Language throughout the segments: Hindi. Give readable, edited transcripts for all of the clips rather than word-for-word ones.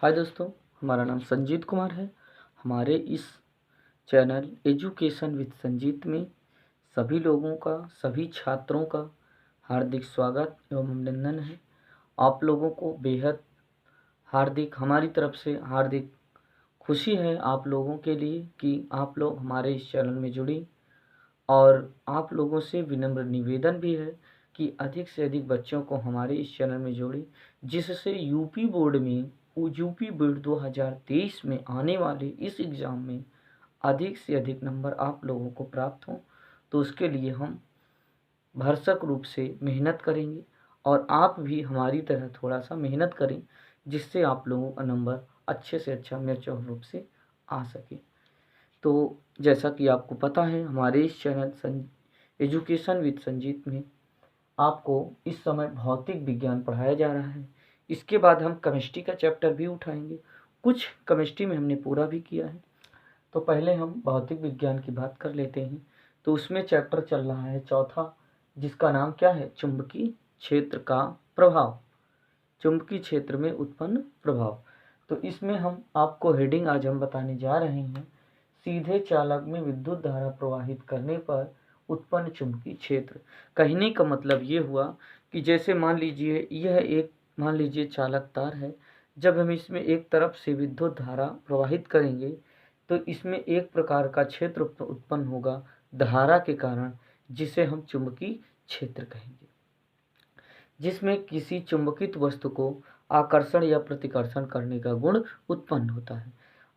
हाय दोस्तों, हमारा नाम संजीत कुमार है। हमारे इस चैनल एजुकेशन विद संजीत में सभी लोगों का, सभी छात्रों का हार्दिक स्वागत एवं अभिनंदन है। आप लोगों को बेहद हार्दिक, हमारी तरफ से हार्दिक खुशी है आप लोगों के लिए कि आप लोग हमारे इस चैनल में जुड़ी। और आप लोगों से विनम्र निवेदन भी है कि अधिक से अधिक बच्चों को हमारे इस चैनल में जोड़ें, जिससे यूपी बोर्ड 2023 में आने वाले इस एग्ज़ाम में अधिक से अधिक नंबर आप लोगों को प्राप्त हों। तो उसके लिए हम भरसक रूप से मेहनत करेंगे और आप भी हमारी तरह थोड़ा सा मेहनत करें, जिससे आप लोगों का नंबर अच्छे से अच्छा मेच्योर रूप से आ सके। तो जैसा कि आपको पता है, हमारे इस चैनल एजुकेशन विद संजीत में आपको इस समय भौतिक विज्ञान पढ़ाया जा रहा है। इसके बाद हम केमिस्ट्री का चैप्टर भी उठाएंगे। कुछ केमिस्ट्री में हमने पूरा भी किया है। तो पहले हम भौतिक विज्ञान की बात कर लेते हैं। तो उसमें चैप्टर चल रहा है चौथा, जिसका नाम क्या है? चुंबकीय क्षेत्र का प्रभाव। चुंबकीय क्षेत्र में उत्पन्न प्रभाव। तो इसमें हम आपको हेडिंग आज हम बताने जा रहे हैं, सीधे चालक में विद्युत धारा प्रवाहित करने पर उत्पन्न चुंबकीय क्षेत्र। कहने का मतलब ये हुआ कि जैसे मान लीजिए चालक तार है। जब हम इसमें एक तरफ से विद्युत धारा प्रवाहित करेंगे तो इसमें एक प्रकार का क्षेत्र उत्पन्न होगा धारा के कारण, जिसे हम चुंबकीय क्षेत्र कहेंगे, जिसमें किसी चुंबकित वस्तु को आकर्षण या प्रतिकर्षण करने का गुण उत्पन्न होता है।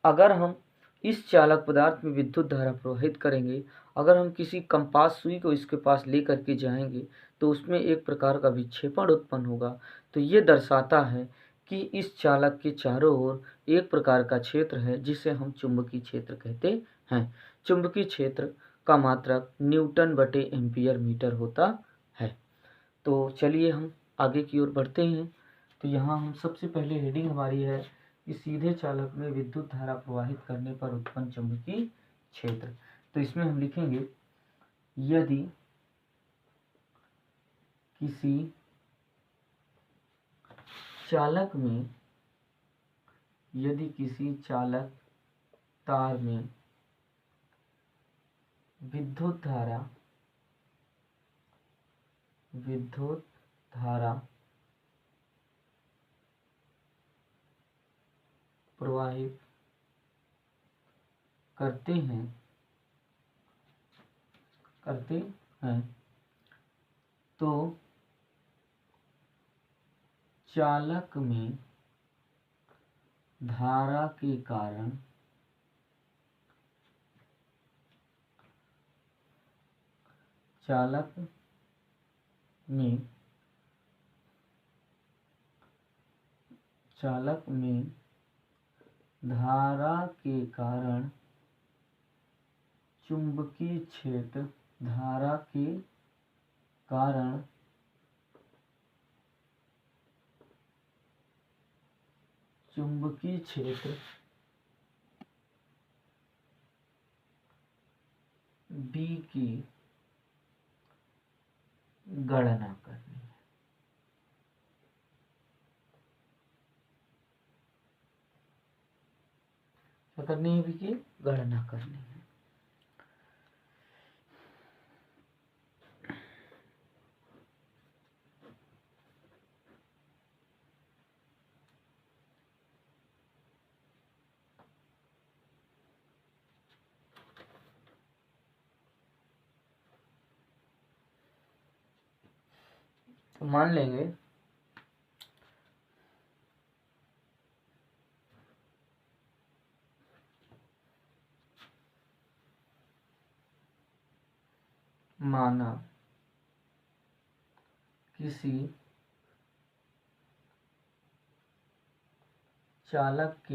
अगर हम इस चालक पदार्थ में विद्युत धारा प्रवाहित करेंगे, अगर हम किसी कंपास सुई को इसके पास लेकर के जाएंगे तो उसमें एक प्रकार का विक्षेपण उत्पन्न होगा। तो ये दर्शाता है कि इस चालक के चारों ओर एक प्रकार का क्षेत्र है, जिसे हम चुंबकीय क्षेत्र कहते हैं। चुंबकीय क्षेत्र का मात्रक न्यूटन बटे एम्पियर मीटर होता है। तो चलिए हम आगे की ओर बढ़ते हैं। तो यहाँ हम सबसे पहले हेडिंग हमारी है कि सीधे चालक में विद्युत धारा प्रवाहित करने पर उत्पन्न चुंबकीय क्षेत्र। तो इसमें हम लिखेंगे, यदि किसी चालक तार में विद्युत धारा प्रवाहित करते हैं तो चालक में धारा के कारण धारा के कारण चुंबकीय क्षेत्र B की गणना करनी है। क्या करनी है? B की गणना करनी है। तो मान लेंगे माना किसी चालक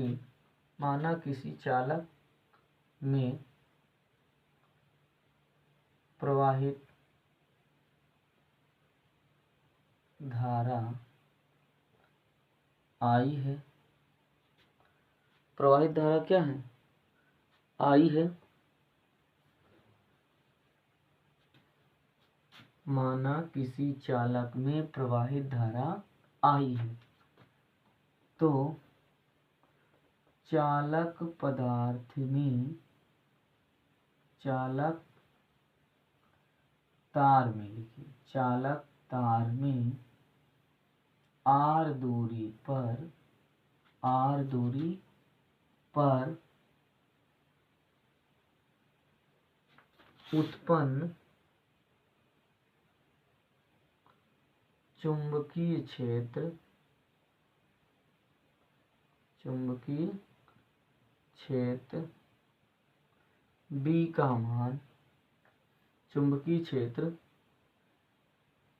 में प्रवाहित धारा I है। प्रवाहित धारा क्या है? I है। माना किसी चालक में प्रवाहित धारा I है, तो चालक पदार्थ में, चालक तार में लिखिए, चालक तार में r दूरी पर, r दूरी पर उत्पन्न चुंबकीय क्षेत्र, चुंबकीय क्षेत्र B का मान, चुंबकीय क्षेत्र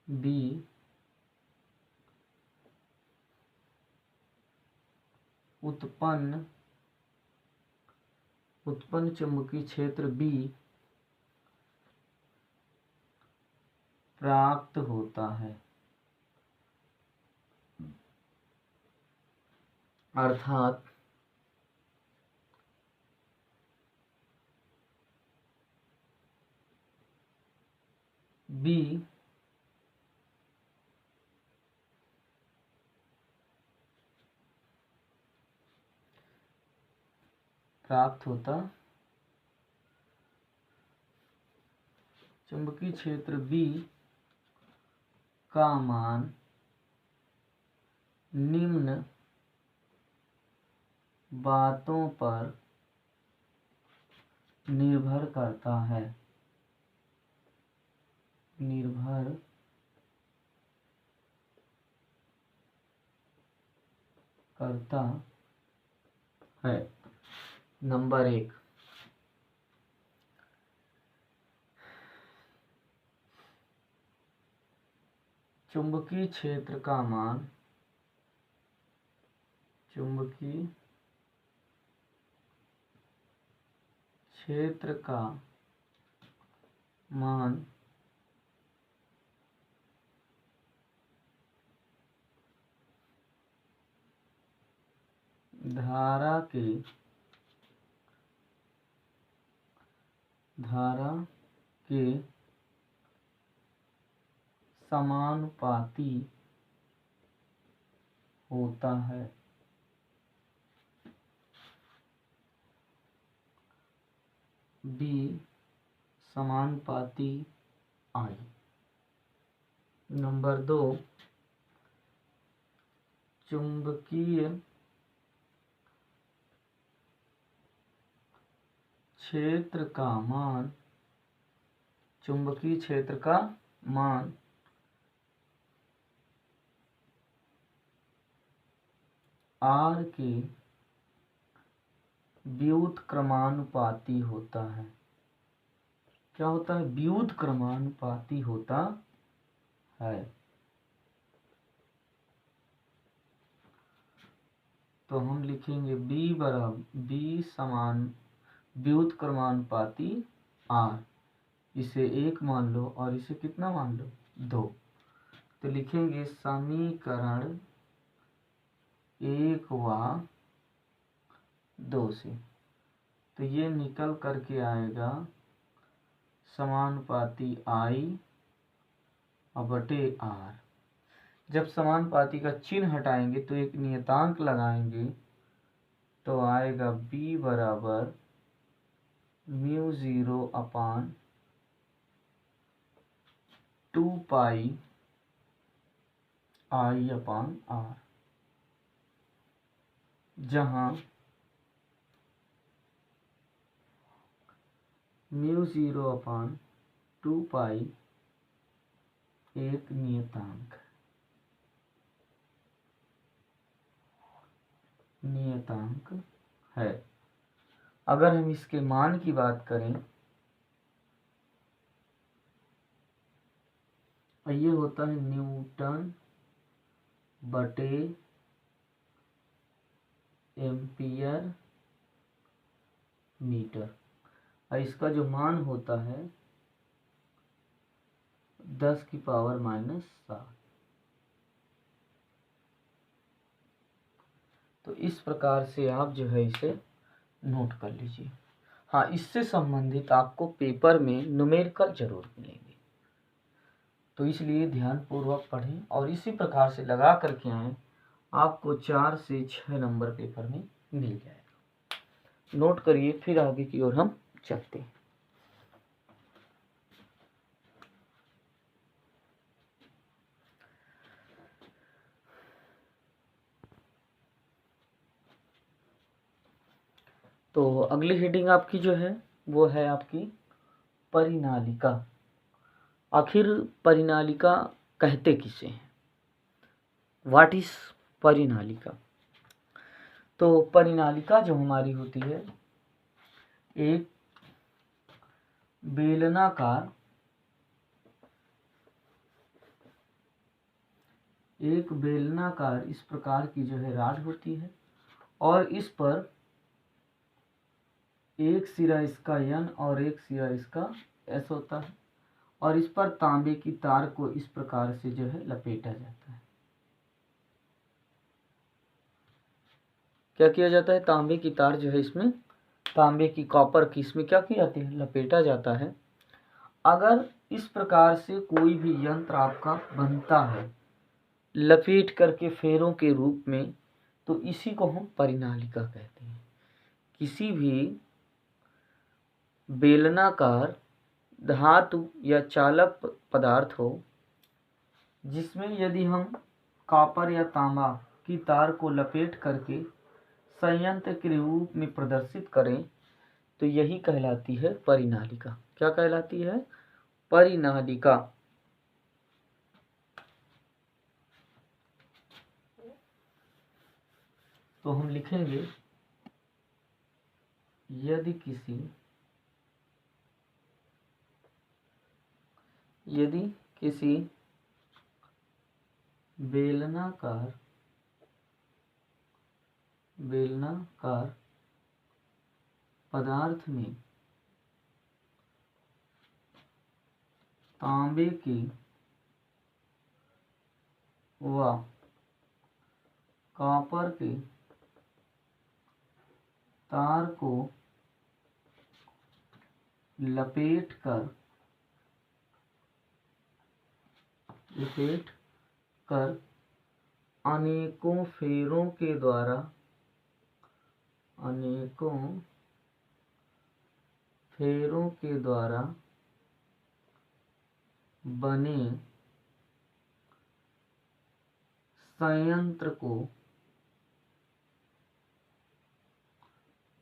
B उत्पन्न चुंबकीय क्षेत्र B प्राप्त होता है, अर्थात B प्राप्त होता, चुंबकीय क्षेत्र B का मान निम्न बातों पर निर्भर करता है, निर्भर करता है। नंबर 1, चुंबकीय क्षेत्र का मान, चुंबकीय क्षेत्र का मान धारा के समानुपाती होता है, B समानुपाती I। नंबर 2, चुंबकीय क्षेत्र का मान, चुंबकीय क्षेत्र का मान R के व्युत्क्रमानुपाती होता है। क्या होता है? व्युत्क्रमानुपाती होता है। तो हम लिखेंगे B समान व्युत्क्रमानुपाती R, इसे 1 मान लो और इसे कितना मान लो? 2। तो लिखेंगे समीकरण 1 व 2 से, तो ये निकल करके आएगा समानुपाती I बटे R। जब समानुपाती का चिन्ह हटाएंगे तो एक नियतांक लगाएंगे तो आएगा B बराबर μ0 अपान 2 पाई I अपान R, जहाँ μ0 अपान 2 पाई एक नियतांक है। अगर हम इसके मान की बात करें, ये होता है न्यूटन बटे एम्पियर मीटर, और इसका जो मान होता है 10 की पावर -7। तो इस प्रकार से आप जो है इसे नोट कर लीजिए। हाँ, इससे संबंधित आपको पेपर में न्यूमेरिकल जरूर मिलेंगे, तो इसलिए ध्यानपूर्वक पढ़ें और इसी प्रकार से लगा करके आएँ, आपको 4 से 6 नंबर पेपर में मिल जाएगा। नोट करिए, फिर आगे की ओर हम चलते हैं। तो अगली हेडिंग आपकी जो है वो है आपकी परिनालिका। आखिर परिनालिका कहते किसे हैं? व्हाट इज परिनालिका? तो परिनालिका जो हमारी होती है, एक बेलनाकार इस प्रकार की जो है राड होती है, और इस पर एक सिरा इसका N और एक सिरा इसका S होता है, और इस पर तांबे की तार को इस प्रकार से जो है लपेटा जाता है। क्या किया जाता है? तांबे की तार जो है इसमें, तांबे की कॉपर की इसमें क्या की जाती है? लपेटा जाता है। अगर इस प्रकार से कोई भी यंत्र आपका बनता है लपेट करके फेरों के रूप में, तो इसी को हम परिनालिका कहते हैं। किसी भी बेलनाकार धातु या चालक पदार्थ हो जिसमें यदि हम कॉपर या तांबा की तार को लपेट करके संयंत्र के रूप में प्रदर्शित करें, तो यही कहलाती है परिनालिका। क्या कहलाती है? परिनालिका। तो हम लिखेंगे, यदि किसी बेलनाकार पदार्थ में तांबे की व कॉपर के तार को लपेट कर अनेकों फेरों के द्वारा बने संयंत्र को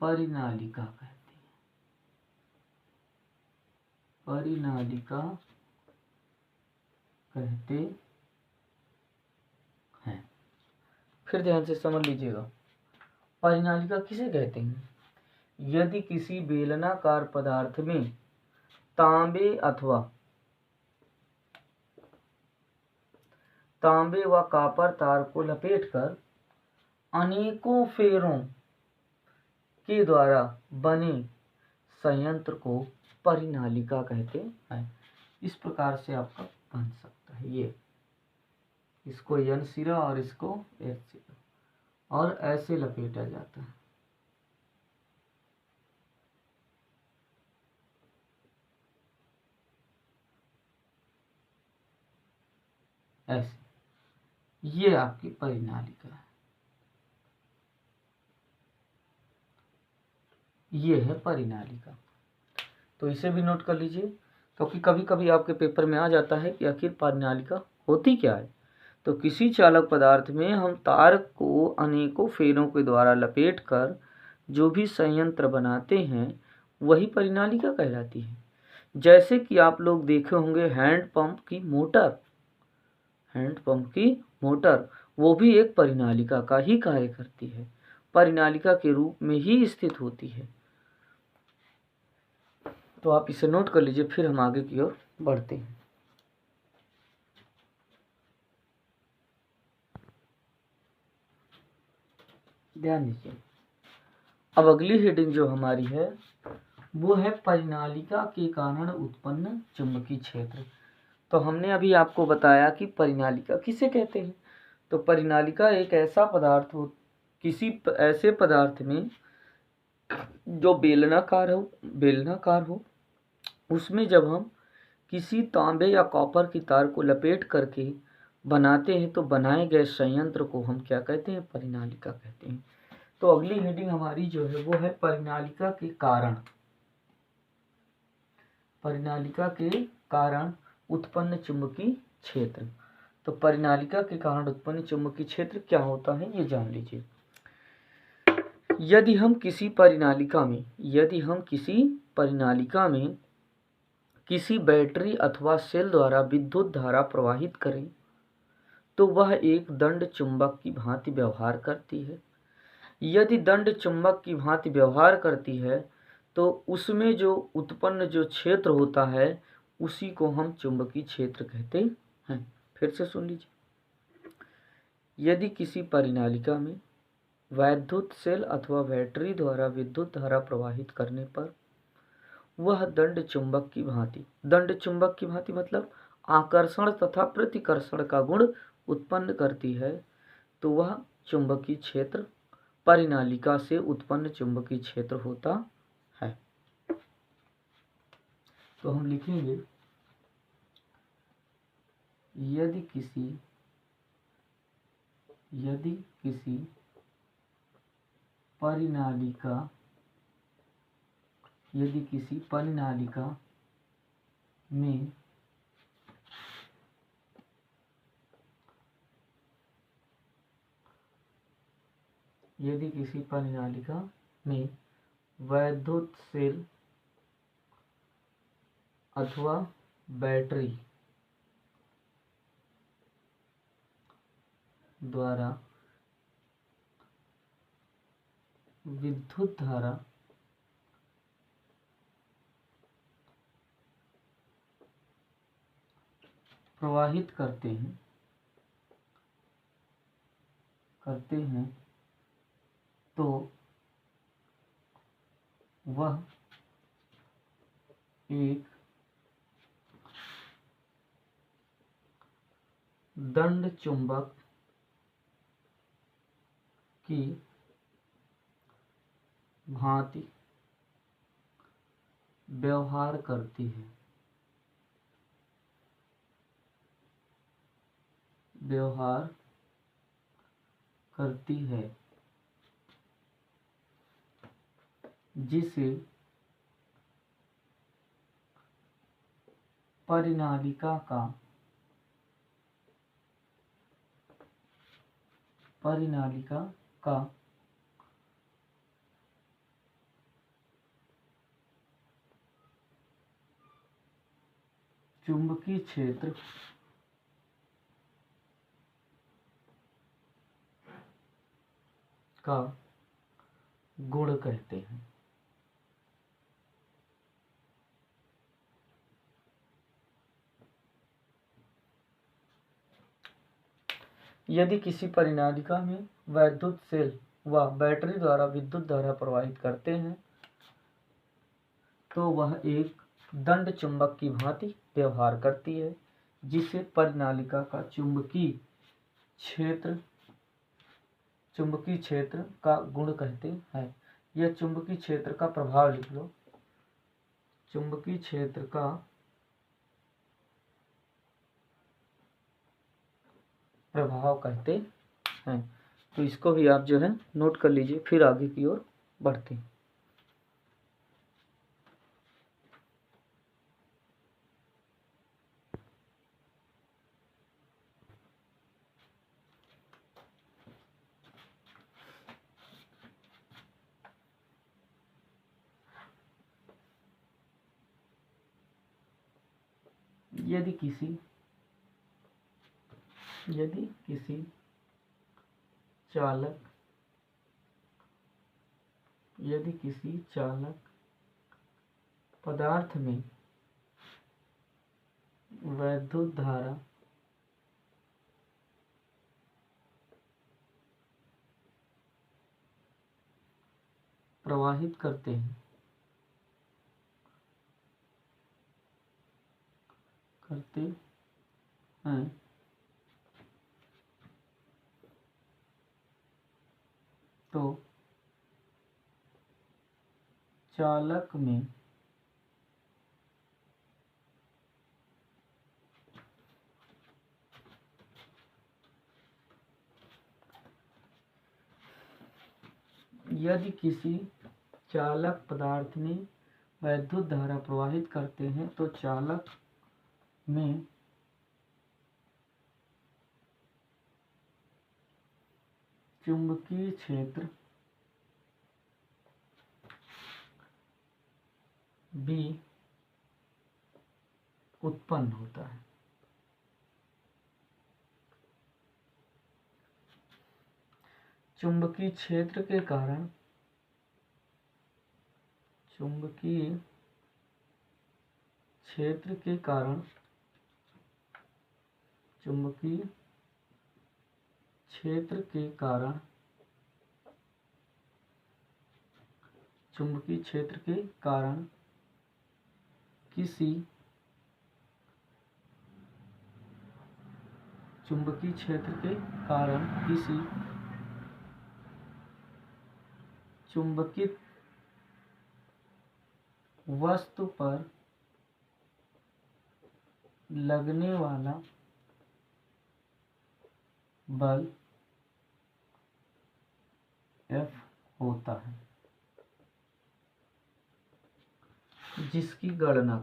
परिनालिका कहते हैं। परिनालिका कहते हैं। फिर ध्यान से समझ लीजिएगा, परिनालिका किसे कहते हैं? यदि किसी बेलनाकार पदार्थ में तांबे व कॉपर तार को लपेटकर अनेकों फेरों के द्वारा बने संयंत्र को परिनालिका कहते हैं। इस प्रकार से आपका बन सकता है। ये इसको N सिरा और इसको S सिरा, और ऐसे लपेटा जाता है। ऐसे ये आपकी परिनालिका है। ये है परिनालिका। तो इसे भी नोट कर लीजिए, क्योंकि कभी कभी आपके पेपर में आ जाता है कि आखिर परिनालिका होती क्या है। तो किसी चालक पदार्थ में हम तार को अनेकों फेरों के द्वारा लपेटकर जो भी संयंत्र बनाते हैं वही परिनालिका कहलाती है। जैसे कि आप लोग देखे होंगे हैंडपंप की मोटर, वो भी एक परिनालिका का ही कार्य करती है, परिनालिका के रूप में ही स्थित होती है। तो आप इसे नोट कर लीजिए, फिर हम आगे की ओर बढ़ते हैं। ध्यान दीजिए, अब अगली हेडिंग जो हमारी है वो है परिनालिका के कारण उत्पन्न चुंबकीय क्षेत्र। तो हमने अभी आपको बताया कि परिनालिका किसे कहते हैं। तो परिनालिका एक ऐसा पदार्थ हो, किसी ऐसे पदार्थ में जो बेलनाकार हो, उसमें जब हम किसी तांबे या कॉपर की तार को लपेट करके बनाते हैं तो बनाए गए संयंत्र को हम क्या कहते हैं? परिनालिका कहते हैं। तो अगली हेडिंग हमारी जो है वो है परिनालिका के कारण। परिनालिका के कारण उत्पन्न चुंबकीय क्षेत्र। तो परिनालिका के कारण उत्पन्न चुंबकीय क्षेत्र क्या होता है ये जान लीजिए। यदि हम किसी परिनालिका में किसी बैटरी अथवा सेल द्वारा विद्युत धारा प्रवाहित करें तो वह एक दंड चुंबक की भांति व्यवहार करती है। यदि दंड चुंबक की भांति व्यवहार करती है तो उसमें जो उत्पन्न जो क्षेत्र होता है उसी को हम चुंबकीय क्षेत्र कहते हैं। फिर से सुन लीजिए। यदि किसी परिनालिका में वैद्युत सेल अथवा बैटरी द्वारा विद्युत धारा प्रवाहित करने पर वह दंड चुंबक की भांति मतलब आकर्षण तथा प्रतिकर्षण का गुण उत्पन्न करती है, तो वह चुंबकीय क्षेत्र परिनालिका से उत्पन्न चुंबकीय क्षेत्र होता है। तो हम लिखेंगे यदि किसी परिनालिका में वैद्युत सेल अथवा बैटरी द्वारा विद्युत धारा प्रवाहित करते हैं तो वह एक दंड चुंबक की भांति व्यवहार करती है जिसे परिनालिका का चुंबकीय क्षेत्र का गुण कहते हैं। यदि किसी परिनालिका में वैद्युत सेल व बैटरी द्वारा विद्युत धारा प्रवाहित करते हैं तो वह एक दंड चुंबक की भांति व्यवहार करती है, जिसे परिनालिका का चुंबकीय क्षेत्र का गुण कहते हैं। यह चुंबकीय क्षेत्र का प्रभाव लिख लो। चुंबकीय क्षेत्र का प्रभाव कहते हैं। तो इसको भी आप जो है नोट कर लीजिए, फिर आगे की ओर बढ़ते हैं। यदि किसी चालक पदार्थ में वैद्युत धारा प्रवाहित करते हैं तो चालक में यदि किसी चालक पदार्थ में वैद्युत धारा प्रवाहित करते हैं तो चालक में चुंबकीय क्षेत्र B उत्पन्न होता है। चुंबकीय क्षेत्र के कारण चुंबकीय क्षेत्र के कारण चुंबकीय क्षेत्र के कारण चुंबकीय क्षेत्र के कारण किसी चुंबकीय क्षेत्र के कारण किसी चुंबकित वस्तु पर लगने वाला बल F होता है, जिसकी गणना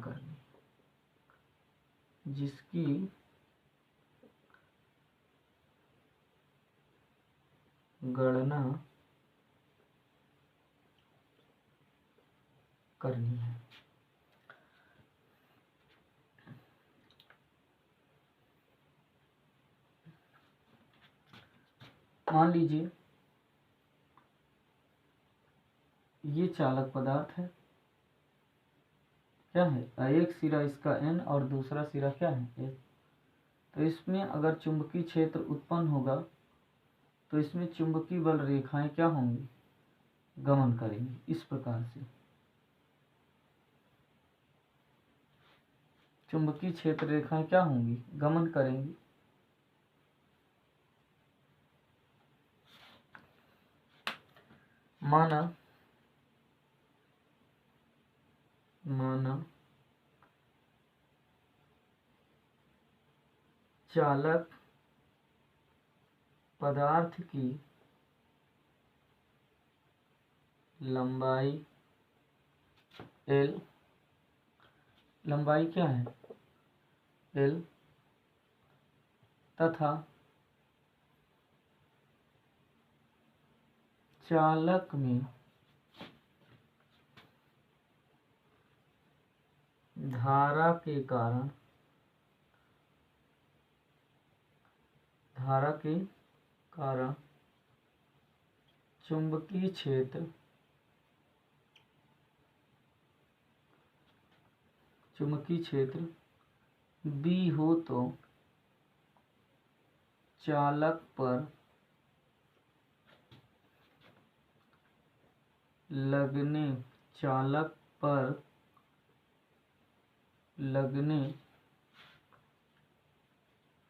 करनी है। मान लीजिए ये चालक पदार्थ है, क्या है, एक सिरा इसका N और दूसरा सिरा क्या है S। तो इसमें अगर चुंबकीय क्षेत्र उत्पन्न होगा तो इसमें चुंबकीय बल रेखाएं क्या होंगी, गमन करेंगी। इस प्रकार से चुंबकीय क्षेत्र रेखाएं क्या होंगी, गमन करेंगी। माना चालक पदार्थ की लंबाई L, लंबाई क्या है L, तथा चालक में धारा के कारण चुंबकीय क्षेत्र B हो तो चालक पर लगने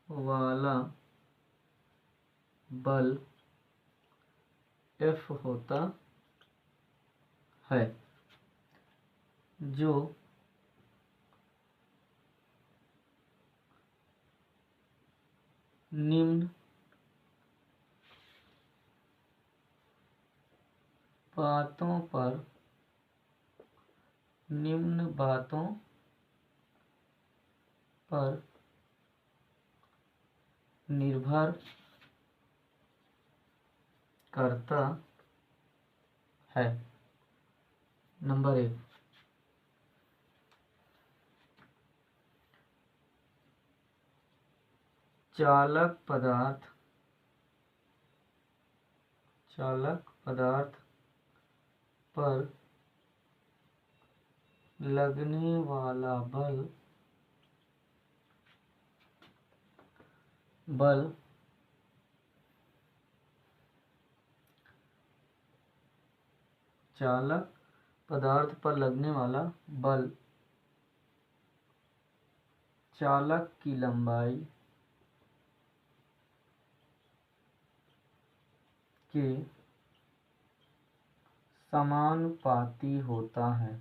वाला बल F होता है, जो निम्न बातों पर निर्भर करता है। नंबर 1, चालक पदार्थ पर लगने वाला बल चालक पदार्थ पर लगने वाला बल चालक की लंबाई के समानुपाती होता है।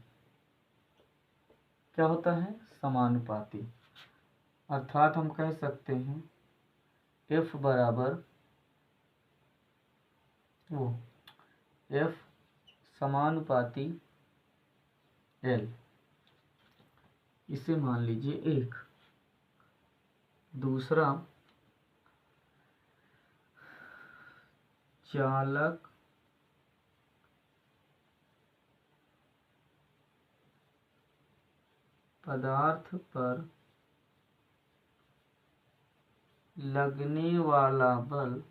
क्या होता है, समानुपाती। अर्थात हम कह सकते हैं F बराबर F समानुपाती L, इसे मान लीजिए 1। दूसरा, चालक पदार्थ पर लगने वाला बल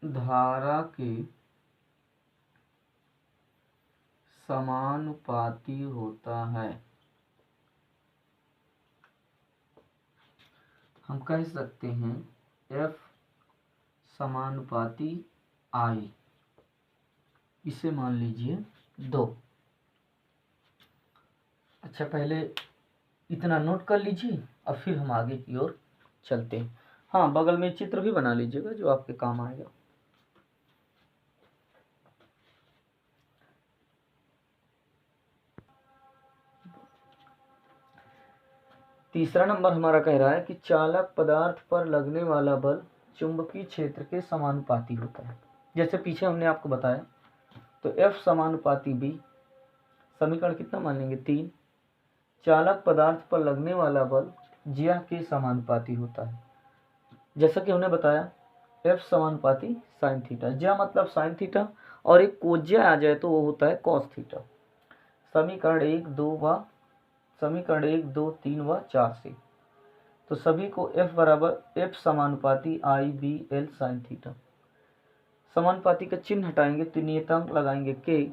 धारा के समानुपाती होता है। हम कह सकते हैं F समानुपाती I, इसे मान लीजिए 2। अच्छा, पहले इतना नोट कर लीजिए और फिर हम आगे की ओर चलते हैं। हाँ, बगल में चित्र भी बना लीजिएगा जो आपके काम आएगा। तीसरा नंबर हमारा कह रहा है कि चालक पदार्थ पर लगने वाला बल चुंबकीय क्षेत्र के समानुपाती होता है। जैसे पीछे हमने आपको बताया, तो F समानुपाती B, समीकरण कितना मान लेंगे 3। चालक पदार्थ पर लगने वाला बल ज्या के समानुपाती होता है। जैसा कि हमने बताया F समानुपाती साइन थीटा, ज्या मतलब साइन थीटा, और एक कोज्या आ जाए तो वो होता है कॉस थीटा। समीकरण 1, 2, 3 व 4 से। तो सभी को F समानुपाती I B L sine theta. समानुपाती का चिन्ह हटाएंगे तो नियतांक लगाएंगे K,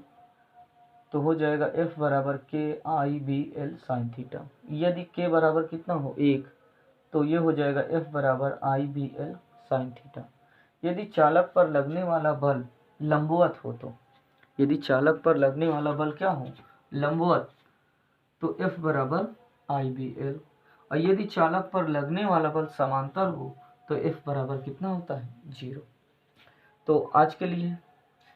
तो हो जाएगा F बराबर K I B L sine theta. यदि K बराबर कितना हो 1, तो ये हो जाएगा F बराबर I B L sine theta. यदि चालक पर लगने वाला बल लंबवत हो, तो यदि चालक पर लगने वाला बल क्या हो लंबवत, तो F बराबर I B L। और यदि चालक पर लगने वाला बल समांतर हो तो F बराबर कितना होता है 0। तो आज के लिए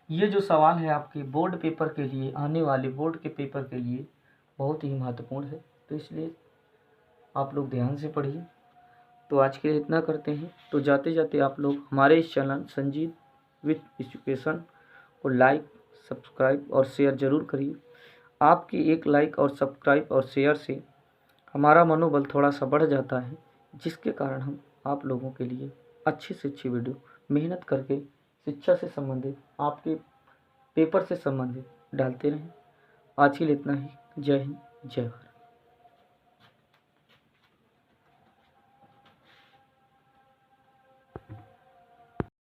ये जो सवाल है आपके बोर्ड पेपर के लिए, आने वाले बोर्ड के पेपर के लिए बहुत ही महत्वपूर्ण है, तो इसलिए आप लोग ध्यान से पढ़िए। तो आज के लिए इतना करते हैं। तो जाते जाते आप लोग हमारे इस चैनल संजीत विथ एजुकेशन को लाइक, सब्सक्राइब और शेयर ज़रूर करिए। आपकी एक लाइक और सब्सक्राइब और शेयर से हमारा मनोबल थोड़ा सा बढ़ जाता है, जिसके कारण हम आप लोगों के लिए अच्छी से अच्छी वीडियो मेहनत करके शिक्षा से संबंधित, आपके पेपर से संबंधित डालते रहें। आज के लिए इतना ही। जय हिंद, जय भारत।